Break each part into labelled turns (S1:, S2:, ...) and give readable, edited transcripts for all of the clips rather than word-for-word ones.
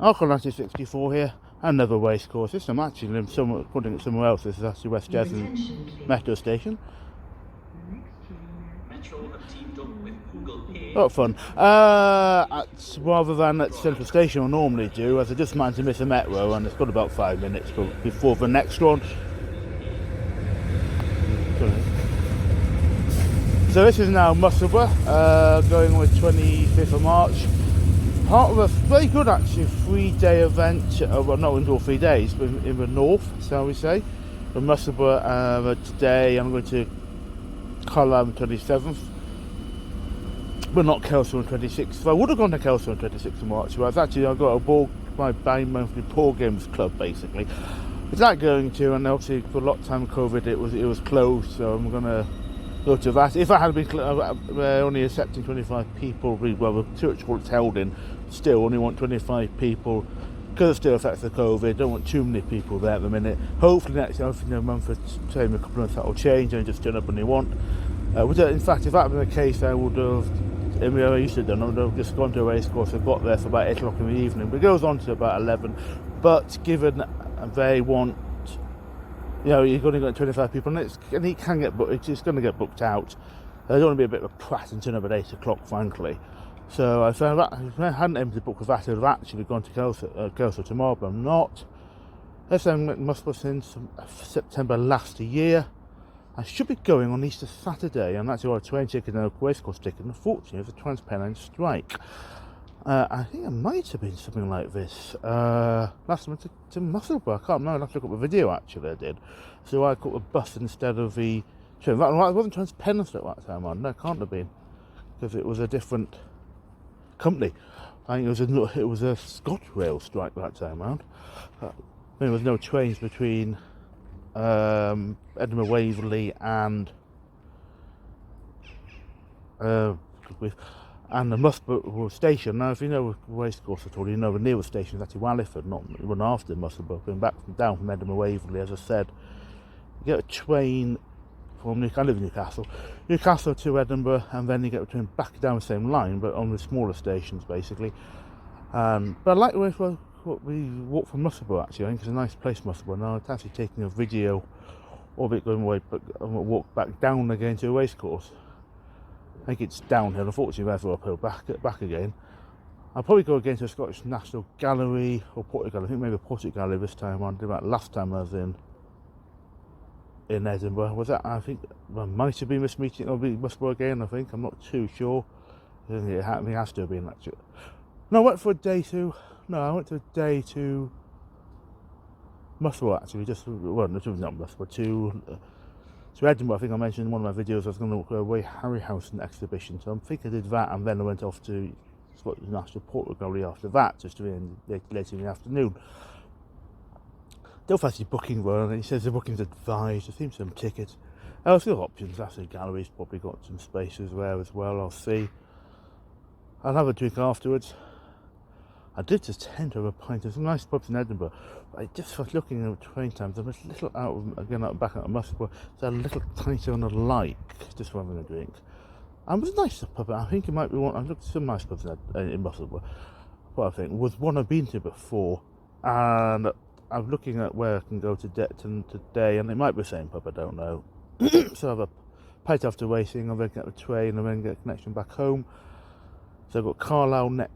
S1: Alcohol 1964 here, another racecourse. This I'm actually putting it somewhere else. This is actually West Jersey Metro Station.
S2: Metro have teamed up with Google Pay.
S1: A lot of fun. Rather than at Central Station I normally do, as I just managed to miss a metro and it's got about 5 minutes before the next one. So this is now Musselburgh, going on the 25th of March. Part of a very good actually 3-day event, well not in all 3 days, but in the north, shall we say. From Musselburgh today I'm going to Carlisle on the 27th, but not Kelso on the 26th. So I would have gone to Kelso on the 26th of March, but I've got my bi-monthly ball games club basically. It's that going to, and obviously for a lot of time of COVID it was closed, so I'm going to go to that. If I had been only accepting 25 people, well the church hall it's held in, still only want 25 people because it still affects the COVID. Don't want too many people there at the minute. Hopefully next month or say a couple of months that will change and just turn up when they want. In fact, if that had been the case, I would have, I used to have done, I would have just gone to a racecourse and got there for about 8 o'clock in the evening, but it goes on to about 11. But given they want, you've only got 25 people, and it can get booked. It's going to get booked out. I don't want to be a bit of a prat and turn up at 8 o'clock, frankly. So I found that if I hadn't aimed to book with that, I would have actually gone to Kelso tomorrow, but I'm not. As I must have since September last year. I should be going on Easter Saturday, and that's a train ticket and a racecourse ticket. Unfortunately, there's a TransPennine strike. I think it might have been something like this. Last time to Musselburgh, I can't remember. I have to look up the video actually I did. So I caught the bus instead of the train. It wasn't TransPennine at that time on. No, it can't have been, because it was a different company. I think it was a ScotRail strike that time around. There was no trains between Edinburgh Waverley and the Musselburgh Station. Now, if you know racecourse at all, you know the nearest station is actually Wallingford, not one after Musselburgh. Going down from Edinburgh Waverley, as I said, you get a train from I live in Newcastle to Edinburgh, and then you get a train back down the same line, but on the smaller stations basically. But I like the way we walk from Musselburgh actually. I think it's a nice place, Musselburgh. Now I'm actually taking a video of it going away, but I'm going to walk back down again to a racecourse. I think it's downhill, unfortunately, therefore uphill back again. I'll probably go again to the Scottish National Gallery or Portrait Gallery. I think maybe Portrait Gallery this time. I did that last time I was in Edinburgh. Was that? I think I might have been this meeting. Or be Musselburgh again. I think I'm not too sure. I think it has to have been actually. No, I went for a day to. No, I went to a day to Musselburgh actually. Not Musselburgh, to Edinburgh. I think I mentioned in one of my videos I was going to look at a Ray Harryhausen exhibition. So I think I did that, and then I went off to Scottish National Portrait Gallery after that, just to be later in the afternoon. Don't fancy booking though, and he says the booking's advised. There seems some tickets. I'll see options. Actually, gallery's probably got some spaces there as well. I'll see. I'll have a drink afterwards. I did just tend to have a pint of some nice pubs in Edinburgh, but I just was looking at train times. I'm a little back out of Musselburgh, so a little tighter on the like, just for having a drink. And it was a nice pub. I think it might be one. I looked at some nice pubs in Musselburgh. What I think was one I've been to before, and I'm looking at where I can go to Depton today, and it might be the same pub. I don't know. So I have a pint after racing, and then get the train, and then get a connection back home. So I've got Carlisle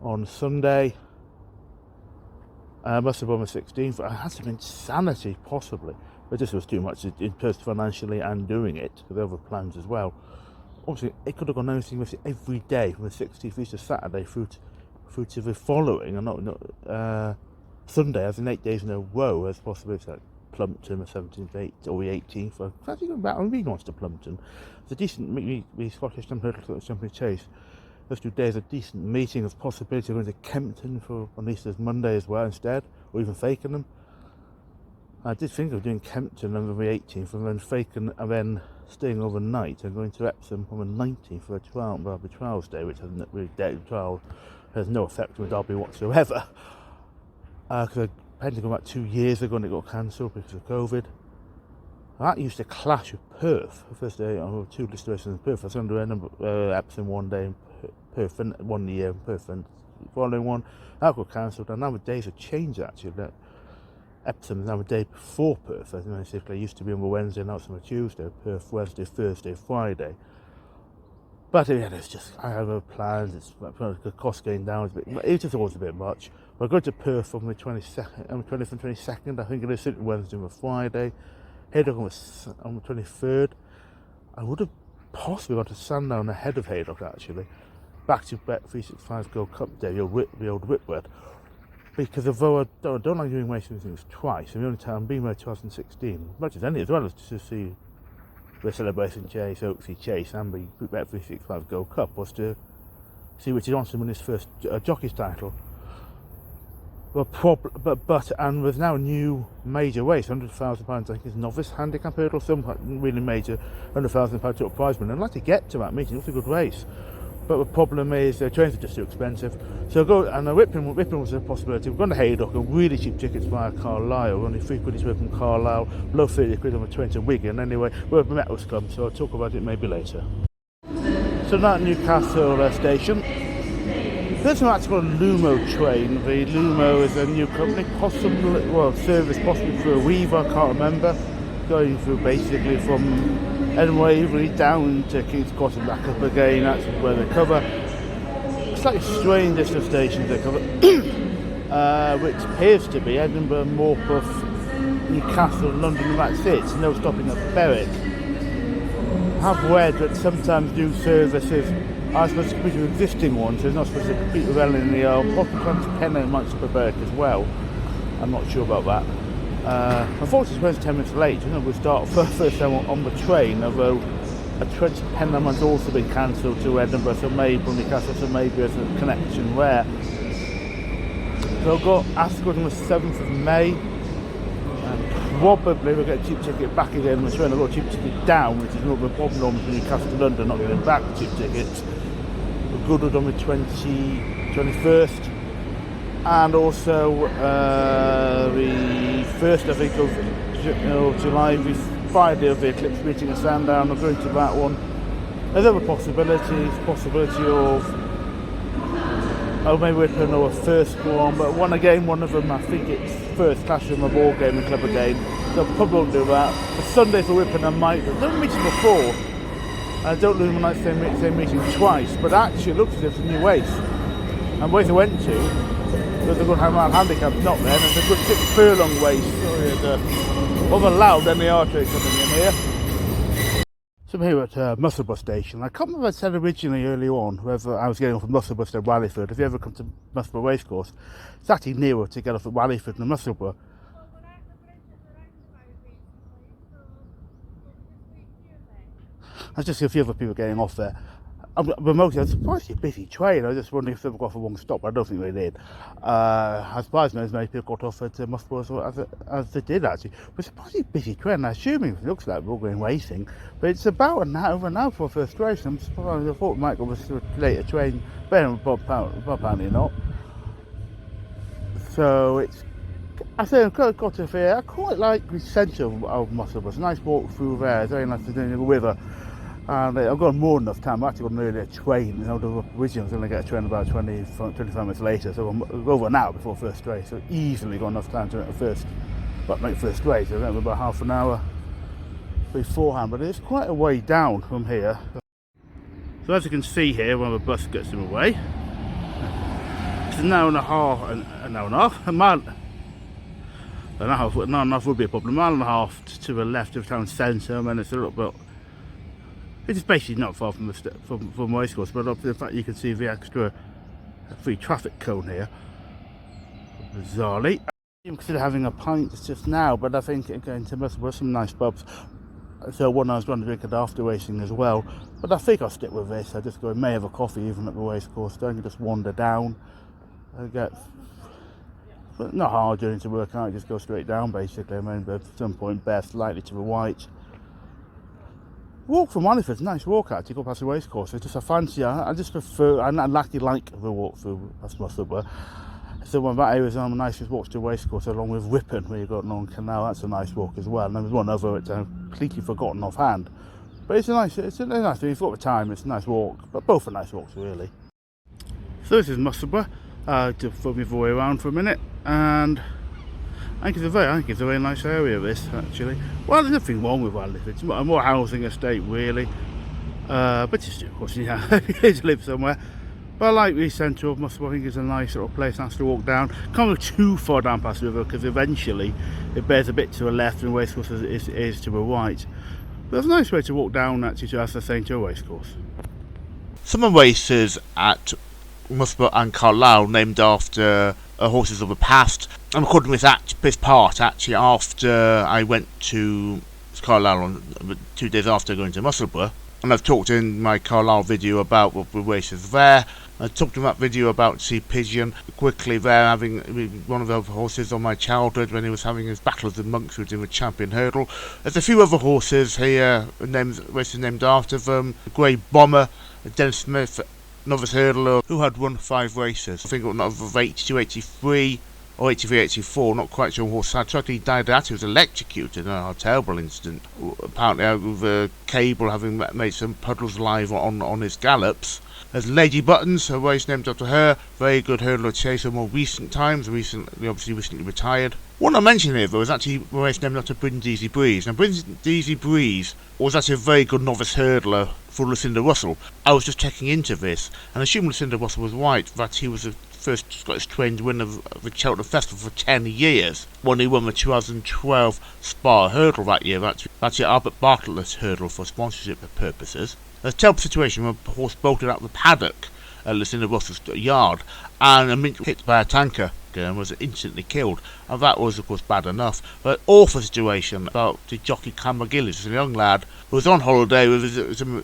S1: on Sunday. Musselburgh on the 16th. I had some insanity possibly, but this was too much in person financially and doing it because there were plans as well. Obviously, it could have gone anything every day from the 16th to Saturday through to the following, and not Sunday, as in 8 days in a row, as possibly like Plumpton the 17th, or the 18th. I'm actually going back. I'm really nice to Plumpton. It's a decent Scottish Champion Chase. Those 2 days, a decent meeting of possibility of going to Kempton for at least as Monday as well instead, or even Fakenham. I did think of doing Kempton on the 18th, and then Fakenham, and then staying overnight and going to Epsom on the 19th for the trials day, which hasn't really trial has no effect on Derby whatsoever. Because I had to go back 2 years ago and it got cancelled because of COVID. That used to clash with Perth. The first day, 2 races in Perth. I was going to do Epsom one day and Perth, one year, Perth, and following one. That got cancelled, and now the days have changed actually. Epsom is now a day before Perth. I think basically it used to be on the Wednesday, now it's on a Tuesday. Perth, Wednesday, Thursday, Friday. But yeah, it's just, I have no plans. It's the cost going down a bit. It's just always a bit much. We're going to Perth on the 22nd, on the 20th and 22nd. I think it is sitting Wednesday and Friday. Haydock on the 23rd. I would have possibly gone to Sandown ahead of Haydock actually. Back to Bet 365 Gold Cup Day, the old Whitworth. Because although I don't like doing racing things twice, and the only time I've been there 2016, as much as any as well, as to see the Celebration Chase, Oaksey Chase, and the Bet 365 Gold Cup, was to see Richard Johnson win his first jockey's title. And there's now a new major race, £100,000, I think it's novice handicap hurdle, some really major £100,000 total prize money. I'd like to get to that meeting, it's a good race. But the problem is the trains are just too expensive. So go and Whipping was a possibility. We're going to Haydock, really cheap tickets via Carlisle, only £3 each way from Carlisle, below 30 quid on the train to Wigan. Anyway, we're at the Metals Club, so I'll talk about it maybe later. So now at Newcastle Station. There's an actual Lumo train. The Lumo is a new company, service possibly through a Weaver, I can't remember. Going through basically from Waverley down to King's Cross and back up again. That's where they cover. It's like a strange list of stations they cover, which appears to be Edinburgh, Morpeth, Newcastle, London, and that's it. No stopping at Berwick. I've read that sometimes do services are supposed to compete with existing ones. They're not supposed to compete with LNER. Possibly Penn might for Berwick as well. I'm not sure about that. Unfortunately, it's 10 minutes late. We start first time on the train, although a train to Penham has also been cancelled to Edinburgh, so maybe Newcastle, so maybe there's a connection there. So I've got Ascot on the 7th of May, and probably we'll get a cheap ticket back again on the train. I've got a cheap ticket down, which is not the problem from Newcastle to London, not getting back cheap tickets. We're Goodwood on the 21st. And also the 1st, I think, of July, the Friday of the Eclipse meeting in Sandown. I'm going to that one. There's other possibility of maybe Whipping or a first one, but one of them, I think it's first clash of a ball game and club again. So I'll probably do that. The Sunday for Whipping I might, don't meet him before. I don't lose my same meeting twice, but actually it looks as if it's a new race. And where I went to, there's a good handicap not there, and there's a good 6 furlong race. So there's rather loud NER train coming in here. So I'm here at Musselburgh Station. I can't remember if I said originally early on whether I was getting off at Musselburgh to Wallingford. If you ever come to Musselburgh Racecourse, it's actually nearer to get off at Wallingford than Musselburgh. There's just a few other people getting off there. But mostly, I was surprised it's a busy train. I was just wondering if they got off a wrong stop, but I don't think they did. I surprised me as many people got off at Musselburgh as they did actually. But it's a surprisingly busy train. I'm assuming it looks like we're all going racing, but it's about an hour for a first race. I'm surprised. I thought we might go with a later train, but apparently not. So it's, I think I've got to say, I quite like the centre of Musselburgh. It's a nice walk through there. It's very nice to do in the river. And I've got more than enough time. I've actually got an earlier train. Originally I was going to get a train about 25 minutes later, so I'm over an hour before first race. So easily got enough time to make first race. I remember about half an hour beforehand, but it's quite a way down from here. So as you can see here, when the bus gets in the way, it's an hour and a half, a mile. An hour and a half would be a problem. A mile and a half to the left of town centre, and then it's a little bit. It's basically not far from the racecourse, but in fact you can see the extra free traffic cone here. Bizarrely. I consider having a pint just now, but I think going to Musselburgh, some nice pubs. So one I was going to drink it after racing as well, but I think I'll stick with this. I just go, may have a coffee even at the racecourse. Don't just wander down. I get not hard journey to work out. Just go straight down basically. I mean, but at some point, bear slightly to the right. Walk from Wallingford's a nice walk actually, go past the racecourse. It's just a fancy, I just prefer, I actually like the walk through past Musselburgh. So one of that areas are nicest walks to the racecourse along with Whipping, where you've got Long Canal. That's a nice walk as well. And there's one other which I've completely forgotten offhand, But it's a nice thing. It's got the time. It's a nice walk, but both are nice walks really. So this is Musselburgh. To flip me the way around for a minute, and I think it's a very nice area. This actually. Well, there's nothing wrong with where I live. It's a more housing estate really, but just of course you to live somewhere. But I like the centre of Musselburgh. I think it's a nice little place, nice to walk down. Can't go too far down past the river because eventually it bears a bit to the left and the racecourse is to the right. But it's a nice way to walk down actually to, as I say, to a racecourse.
S3: Some of the races at Musselburgh and Carlisle named after horses of the past. I'm recording this part actually after I went to Carlisle 2 days after going to Musselburgh. And I've talked in my Carlisle video about the races there. I talked in that video about Sea Pigeon quickly there, having one of the other horses on my childhood when he was having his battle of the monks with the champion hurdle. There's a few other horses here, races named after them. Grey Bomber, Dennis Smith, novice hurdler, who had won 5 races. I think it was of 82, 83 or 83, 84, not quite sure what horse had. He died out. He was electrocuted in a terrible incident. Apparently out with a cable having made some puddles live on his gallops. There's Lady Buttons, a race named after her. Very good hurdler chaser, more recent times. Obviously recently retired. One I mentioned here though is actually a race named after Brindisi Breeze. Now Brindisi Breeze was actually a very good novice hurdler for Lucinda Russell. I was just checking into this and assuming Lucinda Russell was right that he was the first Scottish trained winner of the Cheltenham Festival for 10 years when he won the 2012 Spa hurdle that year. That's the Albert Bartlett's hurdle for sponsorship purposes. There's a terrible situation where a horse bolted out of the paddock at Lucinda Russell's yard and hit by a tanker and was instantly killed. And that was of course bad enough. But awful situation about the jockey Cam McGillis, a young lad who was on holiday with some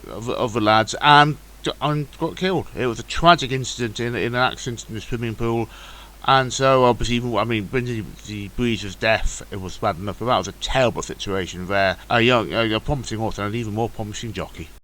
S3: other lads and got killed. It was a tragic incident in an accident in the swimming pool. And so obviously, the Breeze's death, it was bad enough, but that was a terrible situation there. A promising horse and an even more promising jockey.